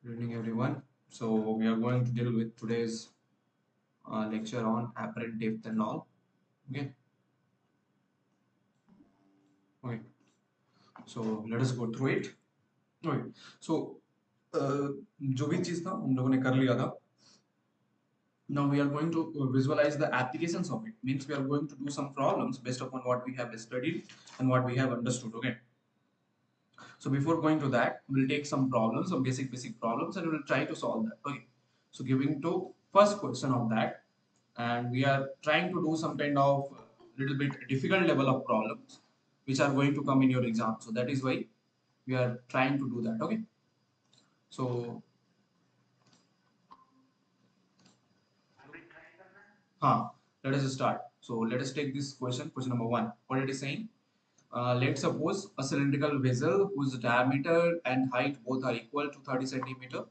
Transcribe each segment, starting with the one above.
Good evening, everyone. So we are going to deal with today's lecture on apparent depth and all. Okay. Okay. So let us go through it. Okay. So जो भी चीज था हम लोगों ने कर लिया था. Now we are going to visualize the applications of it. Means we are going to do some problems based upon what we have studied and what we have understood. Okay. So before going to that, we'll take some problems, some basic problems, and we'll try to solve that. Okay. So giving to first question of that, and we are trying to do some kind of little bit difficult level of problems which are going to come in your exam. So that is why we are trying to do that. Okay. So let us start. So let us take this question. Question number 1. What it is saying? Let's suppose a cylindrical vessel whose diameter and height both are equal to 30 centimeter.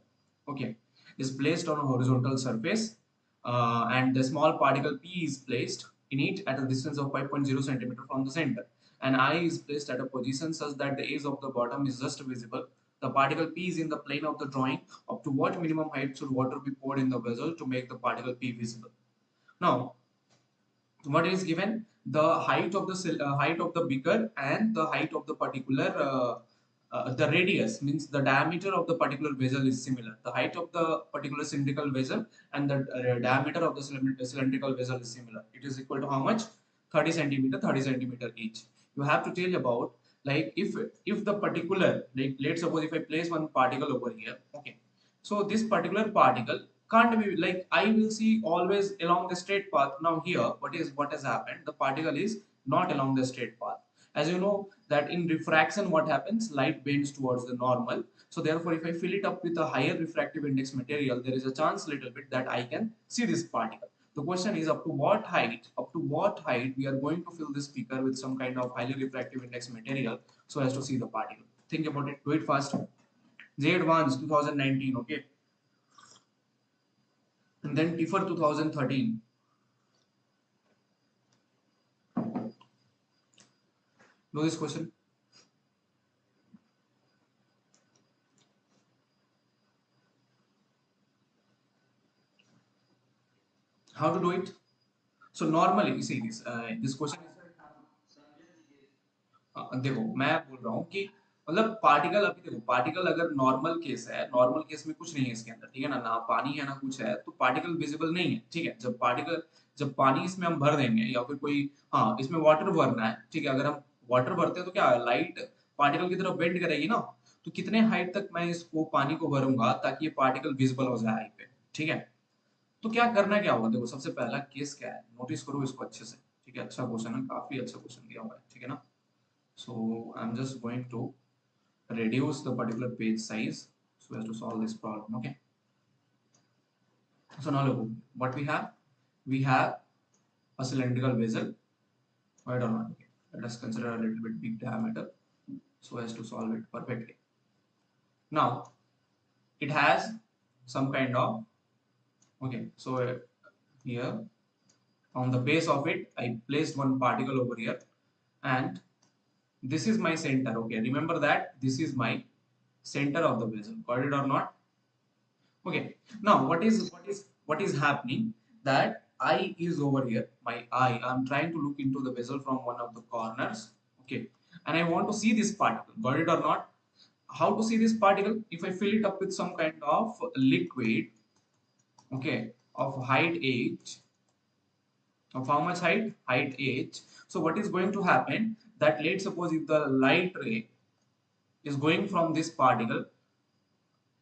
Okay, is placed on a horizontal surface, and the small particle P is placed in it at a distance of 5.0 centimeter from the center, and I is placed at a position such that the edge of the bottom is just visible. The particle P is in the plane of the drawing. Up to what minimum height should water be poured in the vessel to make the particle P visible? Now, what is given? The height of the beaker and the height of the particular the radius, means the diameter of the particular vessel is similar. The height of the particular cylindrical vessel and the diameter of the cylindrical vessel is similar. It is equal to how much? 30 centimeter, 30 centimeter each. You have to tell about, like, if the particular, like, let's suppose if I place one particle over here. Okay, so this particular particle can't be, like, I will see always along the straight path. Now here, what has happened? The particle is not along the straight path. As you know that in refraction, what happens? Light bends towards the normal. So therefore, if I fill it up with a higher refractive index material, there is a chance little bit that I can see this particle. The question is, up to what height we are going to fill this beaker with some kind of highly refractive index material so as to see the particle. Think about it. Do it fast. JEE Advanced 2019. Okay. And then TIFR 2013. Know this question? How to do it? So normally, you see this question is, देखो मैं बोल रहा हूँ कि मतलब particle, अभी देखो particle अगर नॉर्मल केस है, नॉर्मल केस में कुछ नहीं है इसके अंदर, ठीक है ना, ना पानी है ना कुछ है, तो पार्टिकल विजिबल नहीं है, ठीक है। जब पानी इसमें हम भर देंगे या फिर कोई, हाँ इसमें वाटर भरना है, ठीक है, अगर हम वाटर भरते हैं तो क्या लाइट पार्टिकल की तरफ बेंड करेगी ना, तो कितने हाइट तक मैं इसको पानी को भरूंगा ताकि ये पार्टिकल विजिबल हो जाए हाइट पे, ठीक है। तो क्या करना, क्या होगा, देखो सबसे पहला केस क्या है, नोटिस करो इसको अच्छे से, ठीक है। अच्छा क्वेश्चन है, काफी अच्छा क्वेश्चन दिया हुआ है, ठीक है ना। So I'm just going to reduce the particular page size so as to solve this problem. Okay. So now look what we have. We have a cylindrical vessel. Right or not? Okay. Let us consider a little bit big diameter so as to solve it perfectly. Now it has some kind of, okay. So here on the base of it, I placed one particle over here, and this is my center. Okay, remember that this is my center of the vessel. Got it or not? Okay. Now what is happening, that eye is over here. My eye, I'm trying to look into the vessel from one of the corners. Okay, and I want to see this particle. Got it or not? How to see this particle? If I fill it up with some kind of liquid, okay, of height h, of how much height? Height h. So what is going to happen, that let's suppose if the light ray is going from this particle,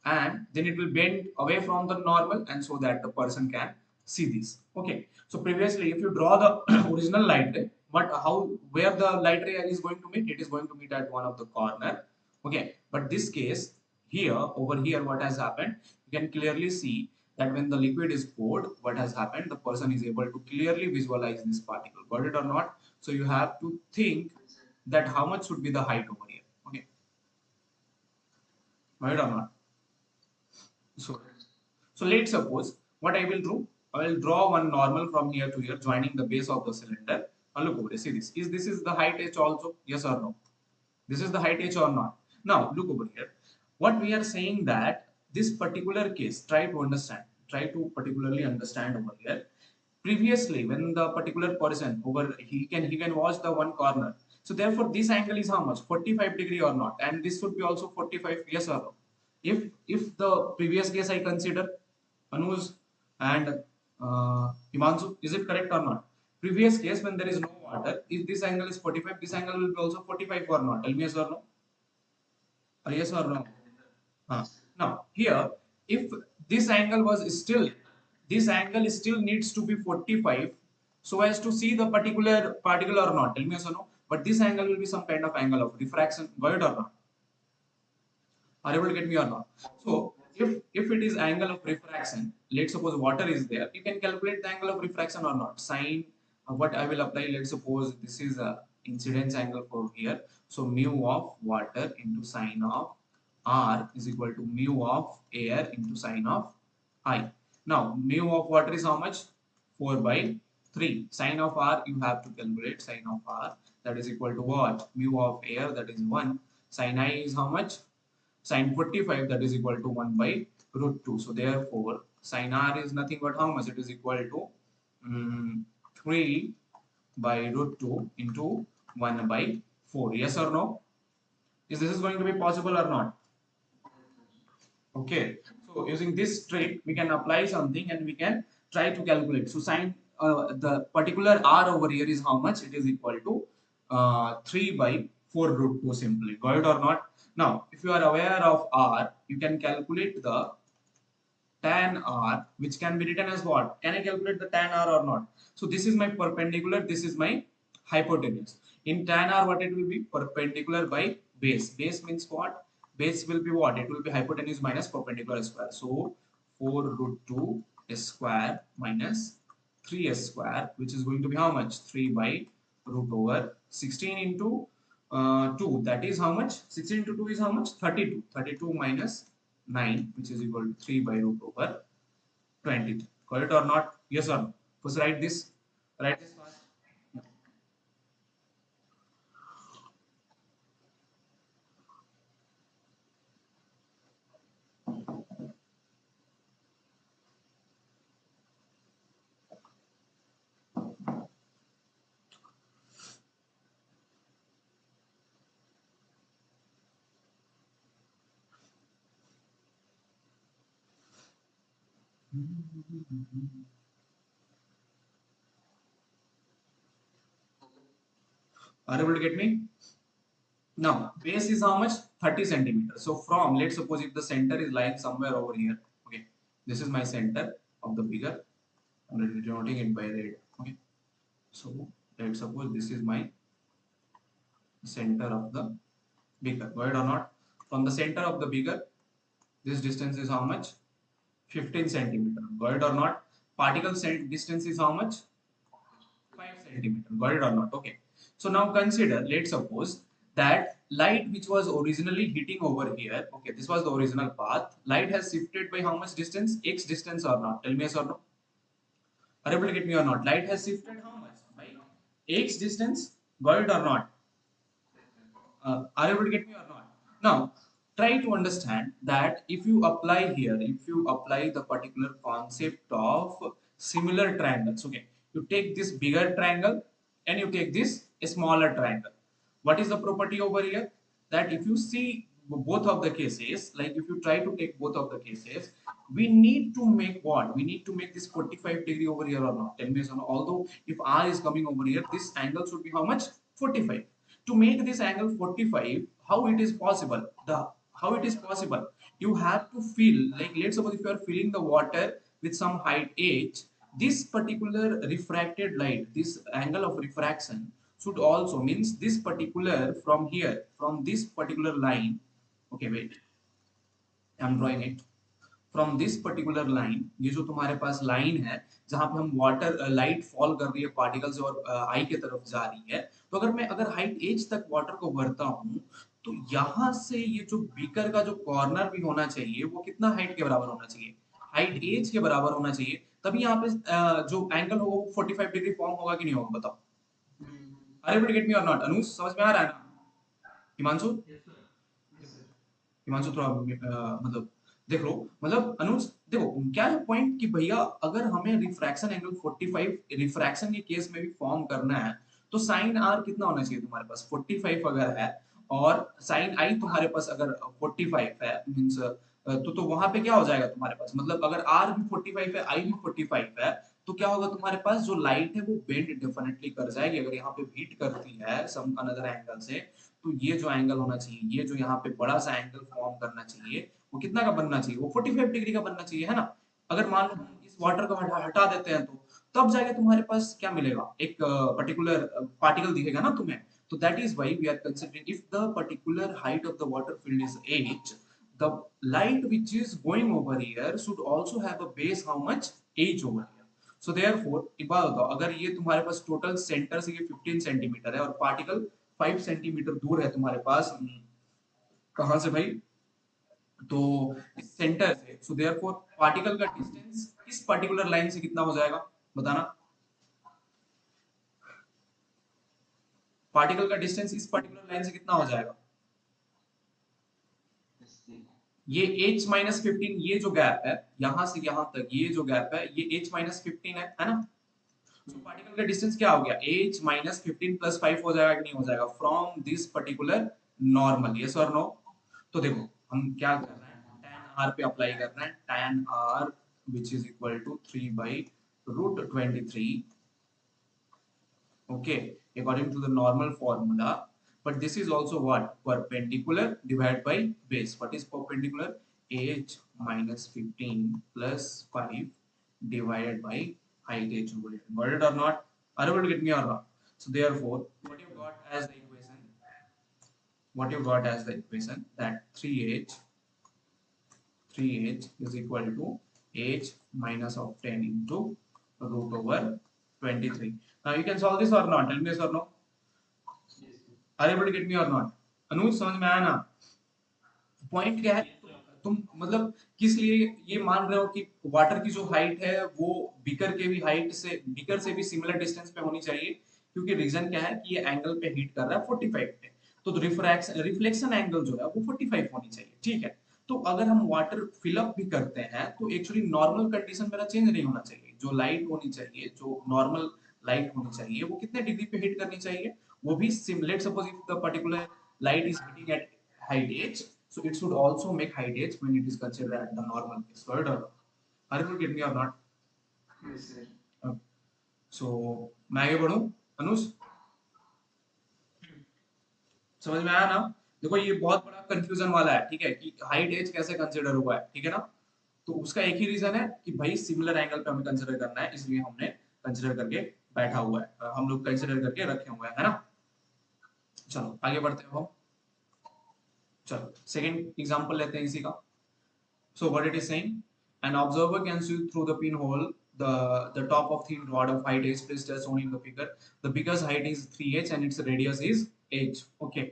and then it will bend away from the normal, and so that the person can see this. Okay, so previously if you draw the original light ray, but where the light ray is going to meet, it is going to meet at one of the corner. Okay, but this case here, over here, what has happened, you can clearly see that when the liquid is poured, what has happened, the person is able to clearly visualize this particle. Got it or not? So you have to think that how much should be the height over here. Okay, right or not? So let's suppose what I will do, I will draw one normal from here to here, joining the base of the cylinder. Now look over here, see this. This is the height h also? Yes or no? This is the height h or not? Now look over here. What we are saying, that this particular case, try to particularly understand over here. Previously, when the particular person over he can watch the one corner. So therefore, this angle is how much? 45 degree or not? And this should be also 45, yes or no? If the previous case I consider Anuj and Himanshu, is it correct or not? Previous case when there is no water, if this angle is 45, this angle will be also 45 or not? Tell me yes or no? Or yes or no? Huh. Now here, if this angle was still, this angle still needs to be 45, so as to see the particular particle or not. Tell me yes or no. But this angle will be some kind of angle of refraction. Got it or not? Are you able to get me or not? So if it is angle of refraction, let's suppose water is there, you can calculate the angle of refraction or not. Sine, what I will apply, let's suppose this is a incidence angle for here. So mu of water into sine of R is equal to mu of air into sine of I. Now mu of water is how much? 4 by 3. Sine of R you have to calculate. Sine of R, that is equal to what? Mu of air, that is 1. Sine I is how much? Sine 45, that is equal to 1 by root 2. So therefore, sine R is nothing but how much? It is equal to 3 by root 2 into 1 by 4. Yes or no? Is this going to be possible or not? Okay. So using this trick, we can apply something and we can try to calculate. So sine, the particular R over here is how much? It is equal to 3 by 4 root 2 simply. Got it or not? Now, if you are aware of R, you can calculate the tan R, which can be written as what? Can I calculate the tan R or not? So this is my perpendicular, this is my hypotenuse. In tan R, what it will be? Perpendicular by base. Base means what? Base will be what? It will be hypotenuse minus perpendicular square. So 4 root 2 s square minus 3s square, which is going to be how much? 3 by root over 16 into 2. That is how much? 16 into 2 is how much? 32. 32 minus 9, which is equal to 3 by root over 23. Got it or not? Yes or no? First write this. Write this fast. Are you able to get me? Now, base is how much? 30 centimeters. So from, let's suppose if the center is lying somewhere over here. Okay. This is my center of the figure. I'm denoting it by red. Okay. So let's suppose this is my center of the beaker. Got it or not? From the center of the beaker, this distance is how much? 15 centimeter. Got it or not? Particle distance is how much? 5 centimeter. Got it or not? Okay. So now consider, let's suppose that light which was originally hitting over here, okay, this was the original path. Light has shifted by how much distance? X distance or not? Tell me yes or no? Are you able to get me or not? Light has shifted how much? By X distance. Got it or not? Are you able to get me or not? Now, try to understand that if you apply here, if you apply the particular concept of similar triangles, okay, you take this bigger triangle and you take this smaller triangle. What is the property over here? That if you see both of the cases, like if you try to take both of the cases, we need to make what? We need to make this 45 degree over here or not? Tell me, so although if R is coming over here, this angle should be how much? 45. To make this angle 45, how it is possible? How it is possible? You have to fill, like let's suppose if you are filling the water with some height h, this particular refracted light, this angle of refraction should also means this particular from here, from this particular line. Okay, wait, I'm drawing it. From this particular line, ये जो तुम्हारे पास line है जहां पे हम water light fall कर रही है पार्टिकल से और आई की तरफ जा रही है, तो अगर हाइट एज तक वाटर को भरता हूं, तो यहाँ से ये जो बीकर का जो कॉर्नर भी होना चाहिए वो कितना हाइट के बराबर होना चाहिए? हाइट एज के बराबर होना चाहिए, तभी यहाँ पे जो एंगल होगा वो 45 डिग्री फॉर्म होगा कि नहीं होगा? बताओ। अरे बट गेट मी और नॉट? अनुज समझ में आ रहा है ना? हिमांशु, हिमांशु थोड़ा मतलब देख लो, मतलब अनुज देखो क्या है पॉइंट कि भैया अगर हमें रिफ्रैक्शन एंगल 45 रिफ्रैक्शन के केस में भी फॉर्म करना है तो साइन आर कितना होना चाहिए तुम्हारे पास 45 अगर है, और साइन आई तुम्हारे पास अगर 45 है मींस तो वहां पे क्या हो जाएगा तुम्हारे पास, मतलब अगर आर भी 45 है आई भी 45 है तो क्या होगा तुम्हारे पास जो लाइट है वो बेंड डेफिनेटली कर जाएगी, अगर यहाँ पे बीट करती है सम अनदर एंगल से तो ये जो एंगल होना चाहिए, ये जो यहाँ पे बड़ा सा एंगल फॉर्म करना चाहिए वो कितना का बनना चाहिए, वो 45 डिग्री का बनना चाहिए, है ना। अगर मान लो हम इस वाटर को हटा देते हैं तो तब जाके तुम्हारे पास क्या मिलेगा, एक पर्टिकुलर पार्टिकल दिखेगा ना तुम्हें। तो that is why we are considering if the particular height of the water field is h, the light which is going over here should also have a base how much h over here. So therefore एक बात बताओ, अगर ये तुम्हारे पास total centre से ये 15 centimetre है और पार्टिकल 5 सेंटीमीटर दूर है तुम्हारे पास, कहां से भाई, तो इस सेंटर से, सो देयरफॉर पार्टिकल का डिस्टेंस इस पर्टिकुलर लाइन से कितना हो जाएगा बताना, पार्टिकल का डिस्टेंस इस पर्टिकुलर लाइन से कितना हो जाएगा, ये h माइनस 15, ये जो गैप है यहां से यहां तक, ये जो गैप है ये h माइनस 15 है ना। तो पार्टिकल का डिस्टेंस क्या हो गया, h माइनस 15 प्लस 5 हो जाएगा कि नहीं हो जाएगा from this particular normal, yes और नो। तो देखो हम क्या कर रहे हैं, tan r पे अप्लाई कर रहे हैं, tan r which is equal to 3 by root 23, okay, according to the normal formula, but this is also what, perpendicular divided by base. What is perpendicular, h minus 15 plus 5 divided by height h over here. Got it or not, are you able to get me or not? So therefore what you got as the equation, what you got as the equation, that 3h is equal to h minus of 10 into root over 23. Now you can solve this or not, tell me yes or no, are you able to get me or not? अनुज समझ में आया ना, point क्या है, तुम मतलब किस लिए ये मान रहे हो कि वाटर की जो हाइट है वो बीकर के भी हाइट से, बीकर से भी सिमिलर डिस्टेंस पे होनी चाहिए, क्योंकि रीजन क्या है कि ये एंगल पे हिट कर रहा है 45 पे, तो रिफ्रैक्शन रिफ्लेक्शन एंगल जो है वो 45 होनी चाहिए, ठीक है। तो अगर हम वाटर फिल अप भी करते हैं तो एक्चुअली नॉर्मल कंडीशन मेरा चेंज नहीं होना चाहिए, जो लाइट होनी चाहिए, जो नॉर्मल लाइट होनी चाहिए वो कितने डिग्री पे हिट करनी चाहिए, वो भी late suppose if the particular light is hitting at height h, so it should also make height h when it is considered at the normal case, right or not? Are you getting me or not? Yes sir. Okay. So मैं आगे बढ़ूं अनुज, समझ में आया ना। देखो ये बहुत बड़ा कंफ्यूजन वाला है, ठीक है, कि हाइट एज कैसे कंसीडर हुआ है, ठीक है ना। तो उसका एक ही रीजन है कि भाई सिमिलर एंगल पे हमें कंसीडर करना है, इसलिए हमने कंसीडर करके बैठा हुआ है, हम लोग कंसीडर करके रखे हुए हैं, है ना। चलो आगे बढ़ते हैं हम, चलो सेकंड एग्जांपल लेते हैं इसी का। So what it is saying, an observer can see through the pinhole the top of thin rod of height h placed as shown in the figure. The beaker's height is 3h and its radius is h. Okay.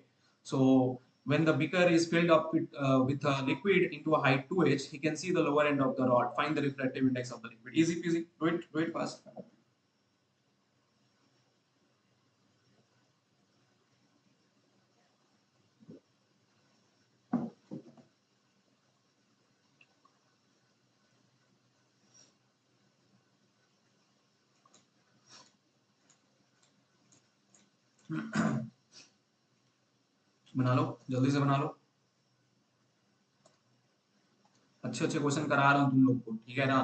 So when the beaker is filled up with a liquid into a height 2h, he can see the lower end of the rod. Find the refractive index of the liquid. Easy peasy. Do it fast. बना लो, जल्दी से बना लो, अच्छे अच्छे question करा रहा हूँ तुम लोग को, ठीक है ना।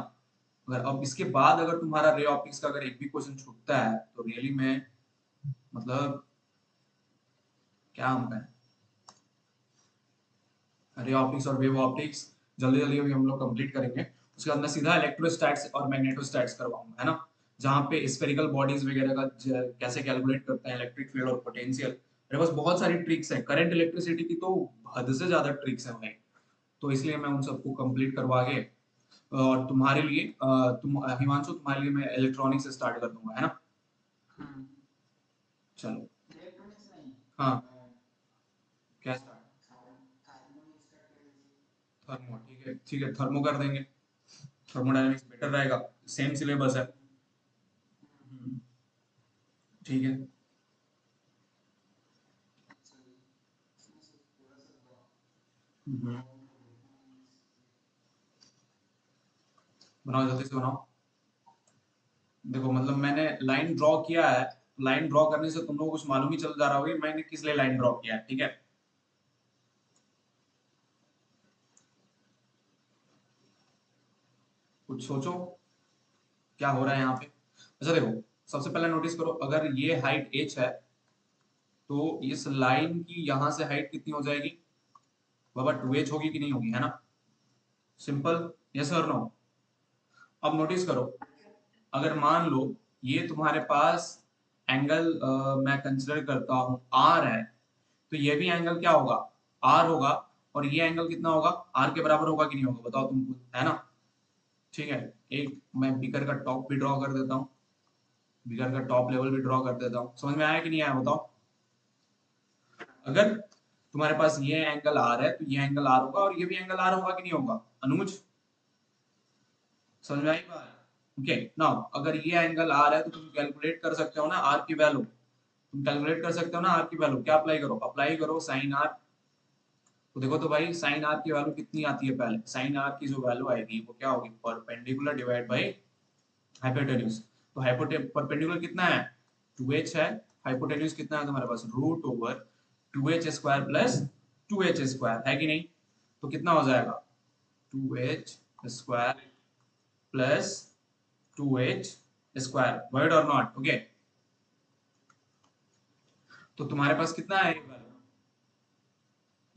अगर अब इसके बाद अगर तुम्हारा रे ऑप्टिक्स का अगर एक भी क्वेश्चन छूटता है तो रियली में मतलब क्या हम कहें, रे ऑप्टिक्स और वेव ऑप्टिक्स जल्दी जल्दी अभी हम लोग कंप्लीट करेंगे, उसके बाद मैं सीधा इलेक्ट्रोस्टैट्स और मैग्नेटोस्टैट्स करवाऊंगा, है ना, जहाँ पे स्फेरिकल बॉडीज वगैरह का कैसे कैलकुलेट करते हैं इलेक्ट्रिक फील्ड और पोटेंशियल, मेरे पास बहुत सारी ट्रिक्स हैं, करंट इलेक्ट्रिसिटी की तो हद से ज्यादा ट्रिक्स हैं भाई, तो इसलिए मैं उन सबको कंप्लीट करवा के और तुम्हारे लिए हिमांशु तुम्हारे लिए मैं इलेक्ट्रॉनिक्स से स्टार्ट कर दूंगा, है ना। चलो हाँ, क्या स्टार्ट, थर्मो, ठीक है थर्मो कर देंगे, थर्मोडायनेमिक्स बेटर रहेगा, सेम सिलेबस है। ठीक है, हम्म, बनाओ जल्दी से बनाओ। देखो मतलब मैंने लाइन ड्रॉ किया है, लाइन ड्रॉ करने से तुम लोगों को कुछ मालूम ही चल जा रहा होगा मैंने किस लिए लाइन ड्रॉ किया है, ठीक है। कुछ सोचो क्या हो रहा है यहाँ पे। अच्छा देखो, सबसे पहले नोटिस करो, अगर ये हाइट h है तो इस लाइन की यहाँ से हाइट कितनी हो जाएगी बाबा, 2h होगी कि नहीं होगी, है ना। सिंपल, यस और नो। अब नोटिस करो, अगर मान लो ये तुम्हारे पास एंगल मैं कंसिडर करता हूँ r है, तो ये भी एंगल क्या होगा, r होगा। और ये एंगल कितना होगा, r के बराबर होगा कि नहीं होगा, बताओ तुमको, है ना। ठीक है, एक मैं बिगर का टॉप भी ड्रॉ कर देता हूँ, बिगर का टॉप लेवल भी ड्रॉ कर देता हूँ, समझ में आया कि नहीं आया बताओ। अगर तुम्हारे पास ये एंगल आर है तो ये एंगल आर होगा और ये भी एंगल आर होगा कि नहीं होगा अनुज, समझ में आई बात। ओके नाउ, अगर ये एंगल आर है तो तुम कैलकुलेट कर सकते हो ना आर की वैल्यू, तुम कैलकुलेट कर सकते हो ना आर की वैल्यू, क्या अप्लाई करो, अप्लाई करो साइन आर। तो देखो तो भाई साइन आर की वैल्यू कितनी आती है, पहले साइन आर की जो वैल्यू आएगी वो क्या होगी, परपेंडिकुलर डिवाइड बाय हाइपोटेन्यूज। तो परपेंडिकुलर कितना है, 2h है, हाइपोटेन्यूज कितना है तुम्हारे पास, root over 2h square plus 2h square, है कि नहीं। तो कितना हो जाएगा, 2h square plus 2h square, वर्ड और नॉट, ओके। तो तुम्हारे पास कितना है,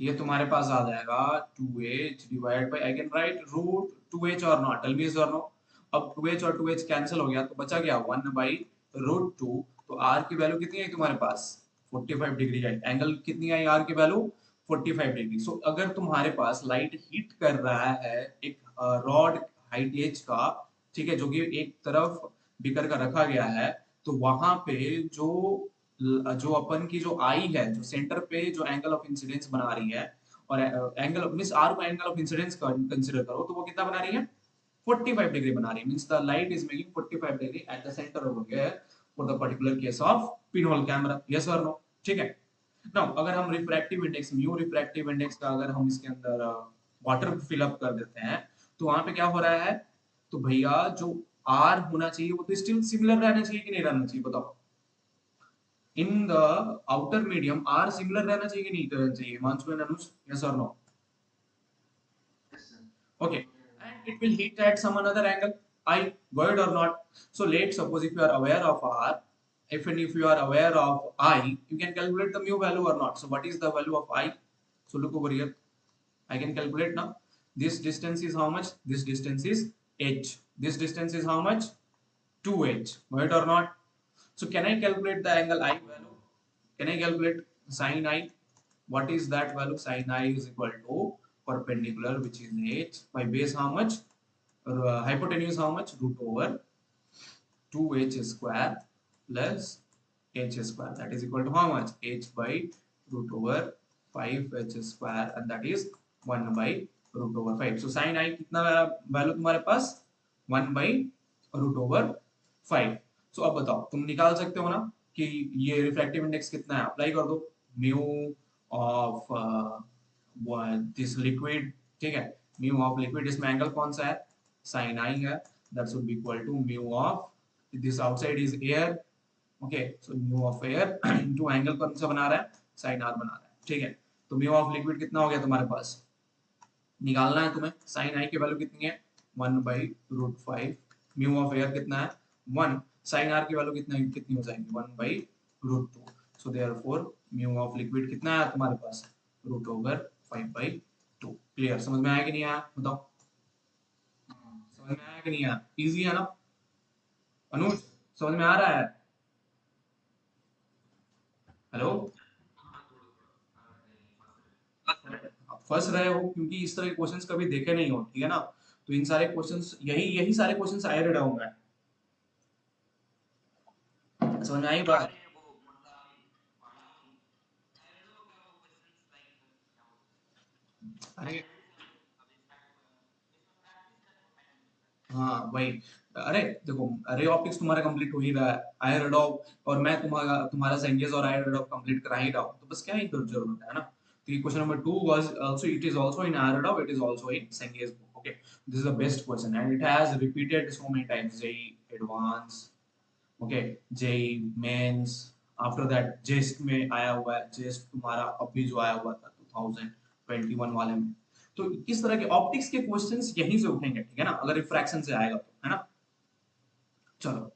ये तुम्हारे पास आ जाएगा 2h divide by, I can write root 2h और नॉट, टेल मी यस और नो। अब 2h और 2h कैंसिल हो गया तो बचा क्या, 1 बाई रूट 2। तो r की वैल्यू कितनी है तुम्हारे पास, 45 डिग्री आई, एंगल कितनी आई r की वैल्यू 45 डिग्री। सो अगर तुम्हारे पास लाइट हिट कर रहा है एक रॉड हाइट h का, ठीक है, जो कि एक तरफ बिकर का रखा गया है, तो वहां पे जो जो अपन की जो आई है, जो सेंटर पे जो एंगल ऑफ इंसिडेंस बना रही है, और एंगल मींस आर को एंगल ऑफ इंसिडेंस कंसीडर करो, तो वो कितना बना रही है, 45 डिग्री बना रही है, means the light is making 45 degree at the centre over here for the particular case of pinhole camera, yes और नो, ठीक है। नाउ अगर हम refractive index, mu refractive index का अगर हम इसके अंदर वाटर फिल अप कर देते हैं, तो वहां पे क्या हो रहा है, तो भैया जो आर होना चाहिए वो तो स्टिल सिमिलर रहना चाहिए कि नहीं रहना चाहिए बताओ। In the outer medium are similar रहना चाहिए कि नहीं रहना चाहिए, हिमांशु एंड अनुज, यस और no. Okay, and it will hit at some another angle, I, word or not. So let's suppose if you are aware of R, if you are aware of I, you can calculate the mu value or not. So what is the value of I? So look over here, I can calculate now. This distance is how much? This distance is h. This distance is how much? 2h, word or not. So can I calculate the angle I value? Can I calculate sin I? What is that value? Sin I is equal to perpendicular, which is h, by base how much? Hypotenuse how much? Root over 2h square plus h square. That is equal to how much? H by root over 5h square, and that is 1 by root over 5. So sin I कितना value तुम्हारे पास, 1 by root over 5. So अब बताओ, तुम निकाल सकते हो ना कि ये रिफ्रैक्टिव इंडेक्स कितना है, अप्लाई कर दो, म्यू ऑफ दिस लिक्विड, ठीक है, म्यू ऑफ लिक्विड, इसमें एंगल कौन सा है, sin I है, that should be equal to mu of, this outside is air, okay, so mu of air into angle कौन सा बना रहा है, sin R बना रहा है, ठीक है। तो mu of liquid कितना हो गया तुम्हारे पास, निकालना है तुम्हें, sin I की वैल्यू कितनी है, 1 by root 5, mu of air कितना है 1, sin R की वैल्यू कितनी हो जाएगी 1 by root 2, so therefore mu of liquid कितना है तुम्हारे पास, root over 5 by 2। क्लियर, समझ में आया कि नहीं आया बताओ, समझ में आया कि नहीं आया, इजी है ना अनुज, समझ में आ रहा है, हेलो। आप फंस रहे हो क्योंकि इस तरह के क्वेश्चंस कभी देखे नहीं हो, ठीक है ना। तो इन सारे क्वेश्चंस, यही यही सारे क्वेश्चंस आए रहा हूं मैं, समझ में आई बात। अरे हाँ वही, अरे देखो, अरे ऑप्टिक्स तुम्हारा कंप्लीट हो ही रहा है, आई रेडॉप, और मैं तुम्हारा तुम्हारा सेंगेस और आई रेडॉप कंप्लीट करा ही रहा हूँ, तो बस क्या ही जरूरत है ना। तो ये question number 2 was also, it is also in Irodov, it is also in Cengage's book, Okay, this is the best question and it has repeated so many times. JEE advanced, okay, JEE mains, after that JEST में आया हुआ है, जेस्ट तुम्हारा अभी जो आया हुआ था 2021 वाले में। तो इस तरह के ऑप्टिक्स के क्वेश्चंस यहीं से उठेंगे, ठीक है ना, अगर रिफ्रैक्शन से आएगा तो, है ना। चलो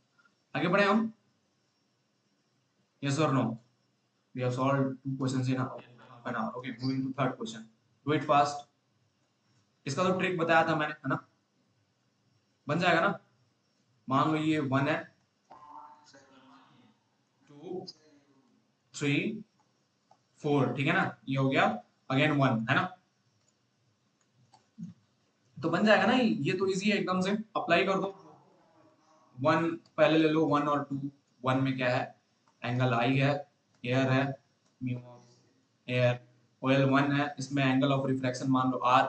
आगे बढ़े हम। yes or no, we have solved two questions in half an hour. Okay, moving to third question, do it fast। इसका तो ट्रिक बताया था मैंने, है ना, बन जाएगा ना। मान लो ये 1 है, 2 3 4, ठीक है ना, ये हो गया अगेन 1, है ना, तो बन जाएगा ना। ये तो इजी है एकदम से, अप्लाई कर दो। 1 पहले ले लो, 1 और 2। 1 में क्या है, एंगल आई है, एयर है, म्यू ऑफ एयर। ओएल 1 है, इसमें एंगल ऑफ रिफ्रैक्शन मान लो आर,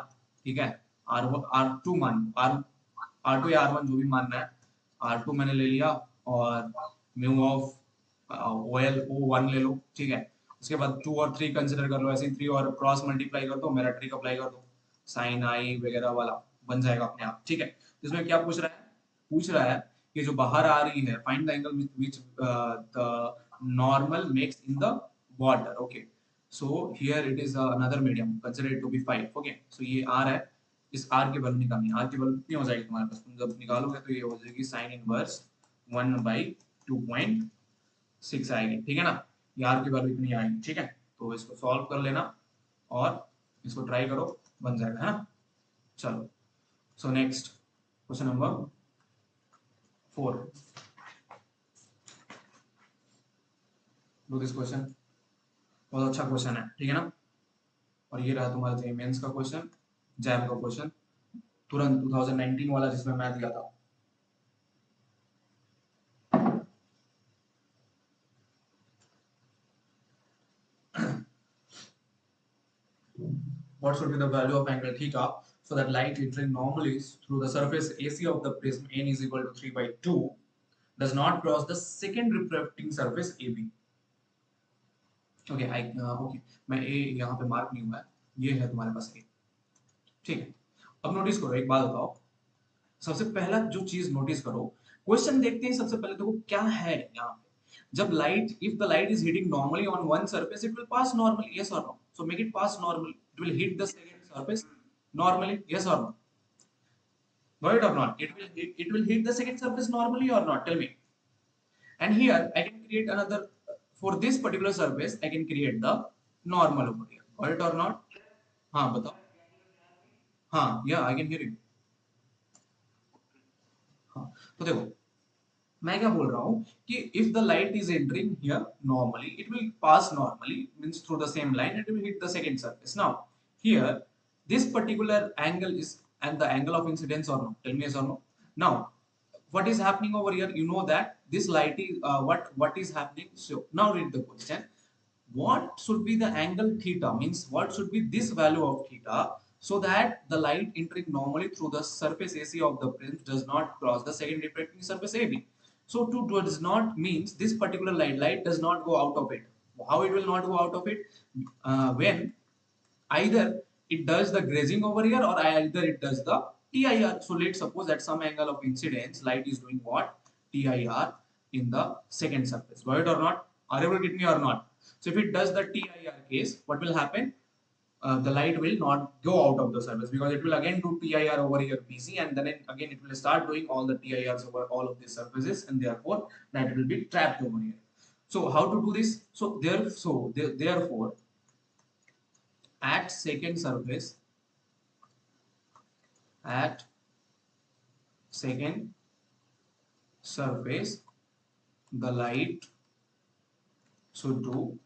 ठीक है, आर आर टू मान लो, आर टू या आर वन जो भी मानना है, आर टू मैंने ले लिया, और म्यू ऑफ ओएल ओ 1 ले लो, ठीक है। उसके बाद 2 और 3 कंसिडर कर लो, ऐसे 3 और क्रॉस मल्टीप्लाई कर दो, मेरा ट्रिक अप्लाई कर दो, साइन आई वगैरह वाला बन जाएगा अपने आप, ठीक है। इसमें क्या पूछ रहा है, पूछ रहा है कि जो बाहर आ रही है, find the angle which the normal makes in the water. Okay, so here it is another medium, consider it to be 5। Okay, so ये आर है, इस आर की वैल्यू निकालनी है। आर की वैल्यू कितनी हो जाएगी तुम्हारे पास, तुम जब निकालोगे तो ये हो जाएगी साइन इनवर्स 1/2.6 आएगी, ठीक है ना। ये आर की वैल्यू इतनी आएगी, ठीक है। तो इसको सॉल्व कर लेना और इसको ट्राई करो, बन जाएगा, है ना। चलो, so next question number 4, do this question. बहुत अच्छा क्वेश्चन है, ठीक है ना। और ये रहा तुम्हारा जेईई मेंस का क्वेश्चन, जैम का क्वेश्चन, तुरंत 2019 वाला जिसमें मैं दिया था। What should be the value of angle theta so that light entering normally through the surface AC of the prism n is equal to 3/2 does not cross the second refracting surface AB। Okay, मैं ए यहाँ पे mark नहीं हुआ है, ये है तुम्हारे पास ए, ठीक है। अब नोटिस करो, एक बात बताओ, सबसे पहला जो चीज नोटिस करो, क्वेश्चन देखते हैं सबसे पहले देखो क्या है यहाँ पे। जब light, if the light is hitting normally on one surface it will pass normally, yes और no, so make it pass normally, it will hit the second surface normally, yes or no, got it or not, it will hit the second surface normally or not, tell me। and here I can create another, for this particular surface I can create the normal over here, got it or not। हाँ बताओ, हाँ या I can hear you. हाँ, तो देखो मैं क्या बोल रहा हूँ कि if the light is entering here normally it will pass normally, means through the same line it will hit the second surface। now here this particular angle is and the angle of incidence or no, tell me yes or no। now what is happening over here, you know that this light is what is happening, so now read the question, what should be the angle theta, means what should be this value of theta so that the light entering normally through the surface AC of the prism does not cross the second refracting surface AB। so to does not means this particular light does not go out of it। how it will not go out of it, when either it does the grazing over here or either it does the TIR। so let's suppose at some angle of incidence light is doing what, TIR in the second surface, got it or not, are you able to get me or not। so if it does the TIR case, what will happen, the light will not go out of the surface because it will again do TIR over here BC, and then again it will start doing all the TIRs over all of these surfaces, and therefore that will be trapped over here। so how to do this, therefore at second surface, at second surface the light should do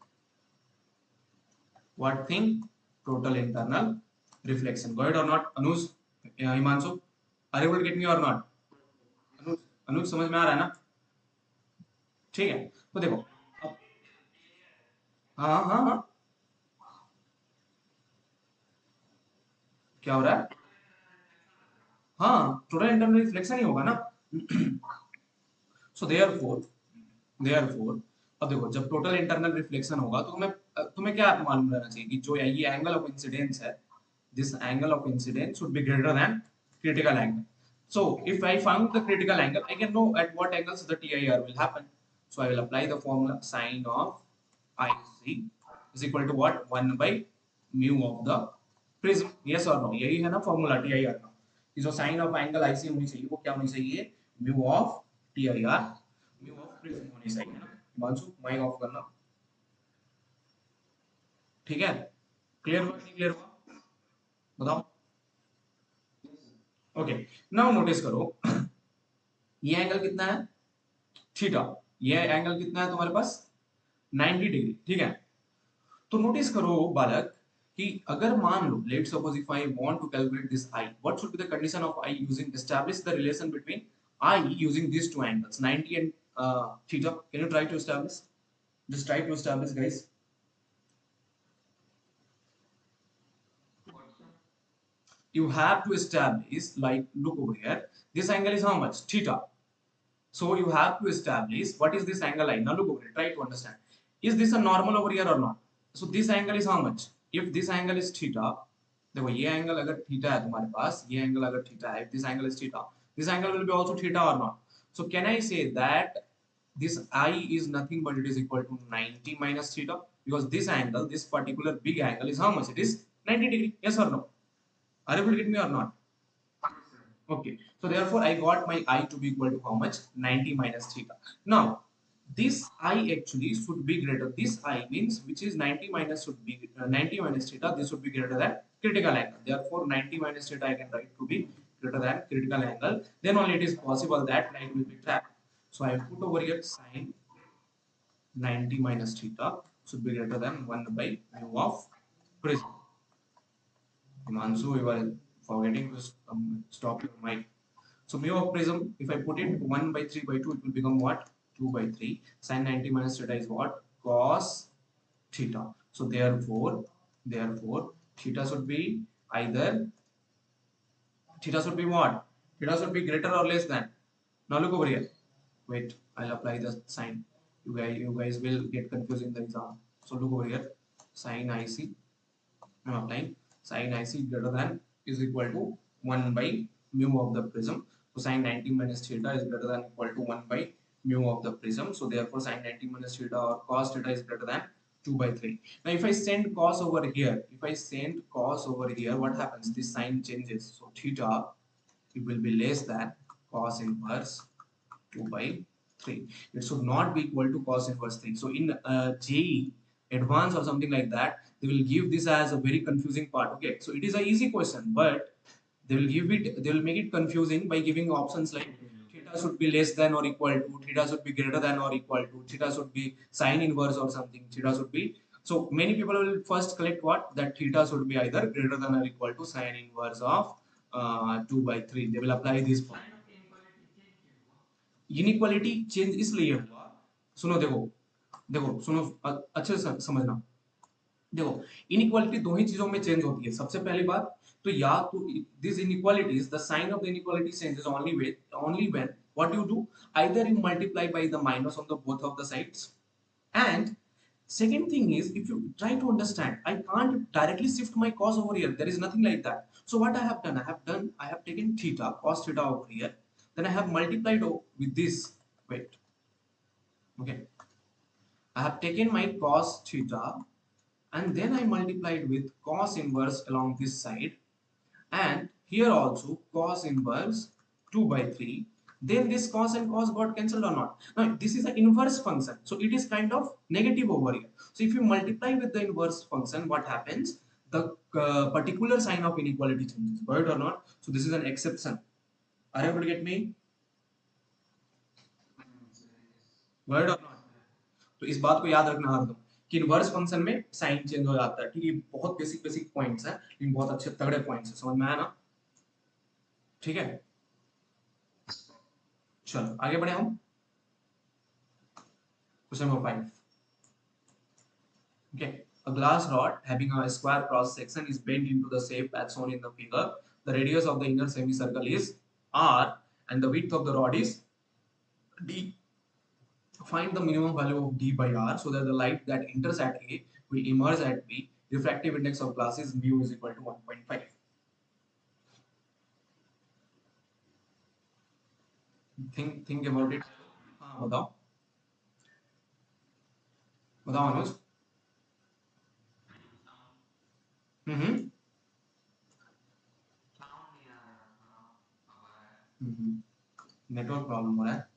what thing, total internal reflection, got it or not Anuj, Himanshu, are you able to get me or not। Anuj, Anuj समझ में आ रहा है ना, ठीक है। तो देखो अब, हाँ हाँ हाँ, क्या हो रहा है, हाँ टोटल इंटरनल रिफ्लेक्शन ही होगा ना। सो देयरफॉर अब देखो जब टोटल इंटरनल रिफ्लेक्शन होगा तो तुम्हें क्या मालूम रहना चाहिए कि जो ये एंगल ऑफ इंसिडेंस है, this angle of incidence should be greater than critical angle. So if I found the critical angle, I can know at what angles the TIR will happen. So I will apply the formula sine of IC is equal to what? 1 by mu of the prism. Yes or no? यही है ना formula TIR का कि जो sin of angle IC होनी चाहिए वो क्या होनी चाहिए? Mu of TIR, mu of prism होनी चाहिए ना. मानसू माइक ऑफ करना. ठीक है? क्लियर हुआ नहीं क्लियर हुआ? बताओ. ओके नाउ नोटिस करो ये एंगल कितना है थीटा ये एंगल कितना है तुम्हारे पास 90 डिग्री ठीक है तो नोटिस करो बालक कि अगर मान लो let suppose if I want to calculate this I what should be the condition of I using establish the relation between I using these two angles 90 and theta can you try to establish just try to establish guys you have to establish like look over here this angle is how much theta. So you have to establish what is this angle I. Now look over it, try to understand. Is this a normal over here or not? So this angle is how much? If this angle is theta, देखो ये angle अगर theta है तुम्हारे पास, ये angle अगर theta है, if this angle is theta, this angle will be also theta or not? So can I say that this I is nothing but it is equal to 90 minus theta because this angle, this particular big angle is how much? It is 90 degree. Yes or no? Are you able to get me or not? Okay, so therefore I got my I to be equal to how much? 90 minus theta. Now, this I actually should be greater. This I means which is 90 minus should be 90 minus theta. This should be greater than critical angle. Therefore, 90 minus theta I can write to be greater than critical angle. Then only it is possible that light will be trapped. So I put over here sine 90 minus theta should be greater than 1 by mu of prism. Himanshu, you are forgetting to stop your mic. So mu of prism, if I put it 1 by 3 by 2, it will become what? 2 by 3. Sin 90 minus theta is what? Cos theta. So therefore, theta should be either, theta should be what? Theta should be greater or less than. Now look over here. Wait, I'll apply the sign. You guys will get confused in the exam. So look over here. Sin IC. I'm applying. Sin IC greater than is equal to 1 by mu of the prism. So sin 90 minus theta is greater than equal to 1 by mu of the prism. So therefore sin 90 minus theta or cos theta is greater than 2 by 3. Now if I send cos over here, what happens? This sign changes. So theta, it will be less than cos inverse 2 by 3. It should not be equal to cos inverse 3. So in JEE advanced or something like that, they will give this as a very confusing part. Okay, so it is an easy question, but they will make it confusing by giving options like theta should be less than or equal to, theta should be greater than or equal to, theta should be sine inverse or something, theta should be. So many people will first collect what? That theta should be either greater than or equal to sine inverse of 2 by 3. They will apply this form. Inequality change इसलिए हुआ सुनो सुनो अच्छे से समझना देखो inequality दो ही चीजों में चेंज होती है सबसे पहली बात तो या तो this inequalities the sign of the inequality changes only when what you do either you multiply by the minus on the both of the sides and second thing is if you try to understand I can't directly shift my cos over here there is nothing like that so what I have done I have taken theta cos theta over here then I have multiplied with this wait okay I have taken my cos theta and then I multiplied with cos inverse along this side and here also cos inverse 2 by 3 then this cos and cos got cancelled or not now this is an inverse function so it is kind of negative over here so if you multiply with the inverse function what happens the particular sign of inequality changes right or not so this is an exception are you able to get me right or not तो इस बात को याद रखना हरदम कि inverse function में sign change हो जाता है ठीक है बहुत बेसिक पॉइंट्स हैं लेकिन बहुत अच्छे तगड़े पॉइंट्स हैं समझ में आया ना ठीक है चलो आगे बढ़े हम question number 5 okay a glass rod having a square cross section is bent into the shape as shown in the figure the radius of the inner semicircle is r and the width of the rod is d find the minimum value of d by r so that the light that enters at a will emerge at b refractive index of glass is mu is equal to 1.5 think about it. हाँ बताओ बताओ अनुज. हम्म. Network problem हो रहा है.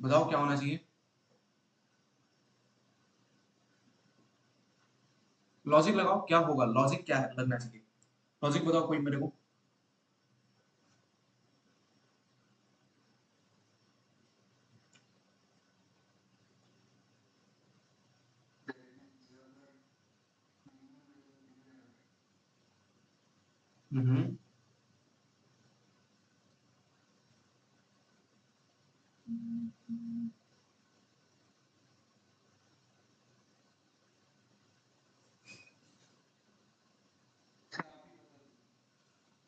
बताओ क्या होना चाहिए. लॉजिक लगाओ क्या होगा. लॉजिक क्या है लगना चाहिए. लॉजिक बताओ कोई मेरे को. हम्म.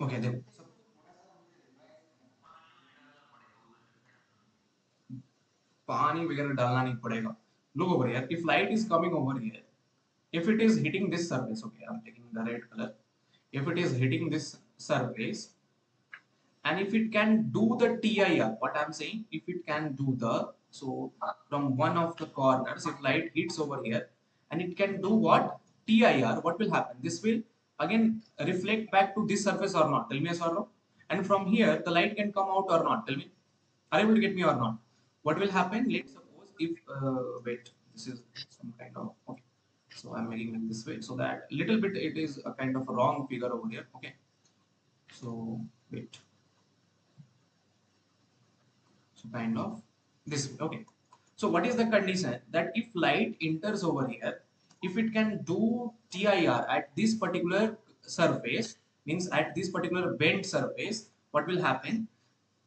ओके देखो पानी वगैरह डालना नहीं पड़ेगा. Look over here. If light is coming over here, if it is hitting this surface, okay, I'm taking the red color. If it is hitting this surface, and if it can do the TIR, what I'm saying, if it can do the, so from one of the corners, if light hits over here, and it can do what? TIR, what will happen? This will again reflect back to this surface or not? Tell me yes or no. And from here, the light can come out or not? Tell me. Are you able to get me or not? What will happen? Let's suppose if, wait, this is some kind of, okay. So I'm making it this way so that little bit it is a kind of a wrong figure over here. Okay. So wait. So kind of this way. Okay. So what is the condition that if light enters over here, if it can do TIR at this particular surface, means at this particular bent surface, what will happen?